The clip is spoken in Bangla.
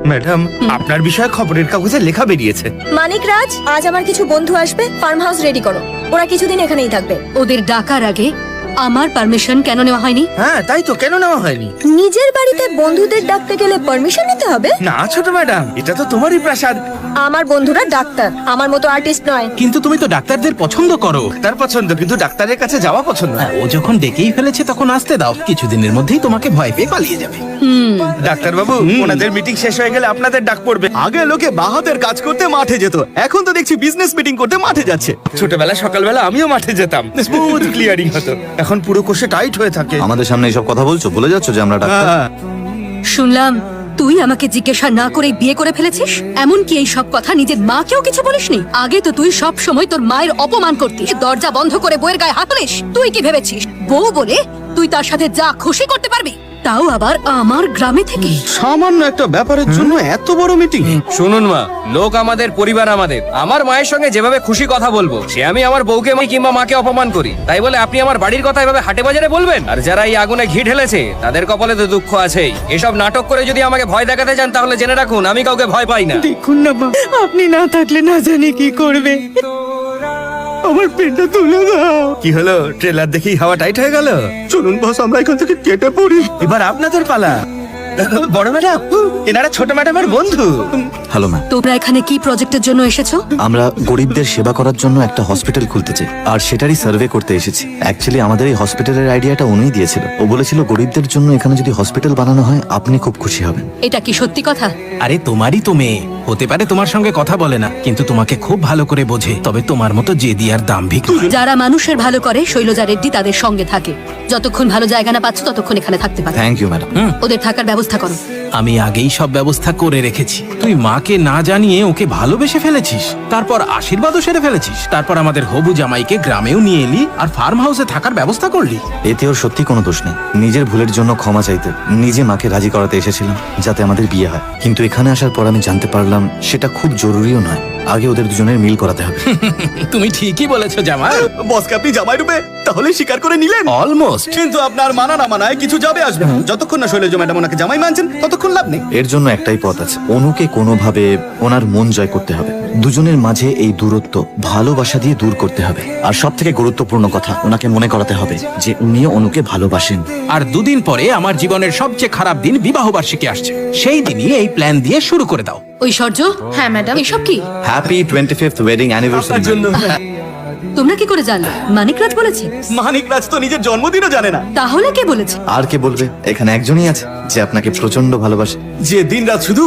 ম্যাডাম, আপনার বিষয়ে খবরের কাগজে লেখা বেরিয়েছে। মানিক রাজ, আজ আমার কিছু বন্ধু আসবে, ফার্ম হাউস রেডি করো। ওরা কিছুদিন এখানেই থাকবে। ওদের ডাকার আগে আমার পারমিশন কেন নেওয়া হয়নি? হ্যাঁ, তাই তো, কেন নেওয়া হয়নি? নিজের বাড়িতে বন্ধুদের ডাকতে গেলে পারমিশন নিতে হবে? না ছোট ম্যাডাম, এটা তো তোমারই প্রাসাদ। আমার বন্ধুরা ডাক্তার, আমার মতো আর্টিস্ট নয়। কিন্তু তুমি তো ডাক্তারদের পছন্দ করো। তার পছন্দ, কিন্তু ডাক্তারের কাছে যাওয়া পছন্দ না। ও যখন ডেকেই ফেলেছে তখন আসতে দাও, কিছুদিনের মধ্যেই তোমাকে ভয় পেয়ে পালিয়ে যাবে। ডাক্তার বাবু, ওনাদের মিটিং শেষ হয়ে গেলে আপনাদের ডাক পড়বে। আগে লোকে বাহাতের কাজ করতে মাঠে যেত, এখন তো দেখছি বিজনেস মিটিং করতে মাঠে যাচ্ছে। ছোটবেলা সকালবেলা আমিও মাঠে যেতাম, স্মুথ ক্লিয়ারিং হতো। এখন পুরো কোষে টাইট হয়ে থাকে। আমাদের সামনে এইসব কথা বলছো, ভুলে যাচ্ছ যে আমরা ডাক্তার। শুনলাম তুই আমাকে জিজ্ঞাসা না করে বিয়ে করে ফেলেছিস। এমনকি এই সব কথা নিজের মাকেও কিছু বলিসনি। আগে তো তুই সব সময় তোর মায়ের অপমান করতিস, দরজা বন্ধ করে বউয়ের গায়ে হাত তুলিস। তুই কি ভেবেছিস বউ বলে তুই তার সাথে যা খুশি করতে পারবি, তাও আবার আমার গ্রামে থেকে? সামান্য একটা ব্যাপারের জন্য এত বড় মিটিং? শুনুন মা, লোক আমাদের, পরিবার আমাদের। আমার মায়ের সঙ্গে যেভাবে খুশি কথা বলবো, সে আমি আমার বউকে কিংবা মাকে অপমান করি, তাই বলে আপনি আমার বাড়ির কথা এভাবে হাটে বাজারে বলবেন? আর যারা এই আগুনে ঘি ঢেলেছে তাদের কপালে তো দুঃখ আছেই। এসব নাটক করে যদি আমাকে ভয় দেখাতে চান তাহলে জেনে রাখুন আমি কাউকে ভয় পাই না। দেখুন না মা, আপনি না থাকলে না জানি কি করবে। আমার পেনটা তুলে দাও। কি হলো, ট্রেলার দেখেই হাওয়া টাইট হয়ে গেল? চলুন বস, আমরা এখান থেকে কেটে পড়ি। এবার আপনাদের পালা। বড় ম্যাডাম, এনারা ছোট ম্যাডামের বন্ধু। হ্যালো ম্যাম, তোমরা এখানে কি প্রজেক্টের জন্য এসেছো? আমরা গরিবদের সেবা করার জন্য একটা হসপিটাল খুলতে চাই, আর সেটারই সার্ভে করতে এসেছি। অ্যাকচুয়ালি আমাদের এই হসপিটালের আইডিয়াটা উনিই দিয়েছিল। ও বলেছিল গরিবদের জন্য এখানে যদি হসপিটাল বানানো হয় আপনি খুব খুশি হবেন। এটা কি সত্যি কথা? আরে তোমারই তো মেয়ে, হতে পারে তোমার সঙ্গে কথা বলে না, কিন্তু তোমাকে খুব ভালো করে বোঝে। তবে তোমার মতো জেদি আর দাম্ভিক নয়। যারা মানুষের ভালো করে শৈলজা রেড্ডি তাদের সঙ্গে থাকে। যতক্ষণ ভালো জায়গা না পাচ্ছ ততক্ষণ এখানে থাকতে পারে। Thank you madam. ওদের থাকার ব্যবস্থা করো। আমি আগেই সব ব্যবস্থা করে রেখেছি। তুই মাকে না জানিয়ে ওকে ভালোবেসে ফেলেছিস, তারপর আশীর্বাদও সেরে ফেলেছিস, তারপর আমাদের হবু জামাইকে গ্রামেও নিয়ে এলি আর ফার্ম হাউসে থাকার ব্যবস্থা করলি। এতে ওর সত্যি কোনো দোষ নেই। নিজের ভুলের জন্য ক্ষমা চাইতে নিজে মাকে রাজি করাতে এসেছিলাম যাতে আমাদের বিয়ে হয়। কিন্তু এখানে আসার পর আমি জানতে পারলাম সেটা খুব জরুরিও নয়। আগে ওদের দুজনের মিল করাতে হবে। তুমি ঠিকই বলেছো জামাই। বসকে আপনি জামাই রূপে তাহলে স্বীকার করে নিলেন? অলমোস্ট। কিন্তু আপনার মানা না মানায় কিছু যাবে আসবে না। যতক্ষণ না শৈলজা ম্যাডাম ওনাকে জামাই মানছেন ততক্ষণ লাভ নেই। এর জন্য একটাই পথ আছে, অনুকে কোনোভাবে ওনার মন জয় করতে হবে। দুজনের মাঝে এই দূরত্ব ভালোবাসা দিয়ে দূর করতে হবে। আর সব থেকে গুরুত্বপূর্ণ কথা, ওনাকে মনে করাতে হবে যে উনিও অনুকে ভালোবাসেন। আর দুদিন পরে আমার জীবনের সবচেয়ে খারাপ দিন বিবাহ বার্ষিকী আসছে, সেই দিনই এই প্ল্যান দিয়ে শুরু করে দাও। ঐশ্বর্য, হ্যাঁ ম্যাডাম, এসব কি? Happy 25th wedding anniversary. তোমরা কি করে জানলে? মানিক রাজ বলেছে? মানিক রাজ তো নিজের জন্মদিনও জানে না। তাহলে কে বলেছে? আর কে বলবে? এখানে একজনই আছে যে আপনাকে প্রচন্ড ভালোবাসে। যে দিন রাত শুধু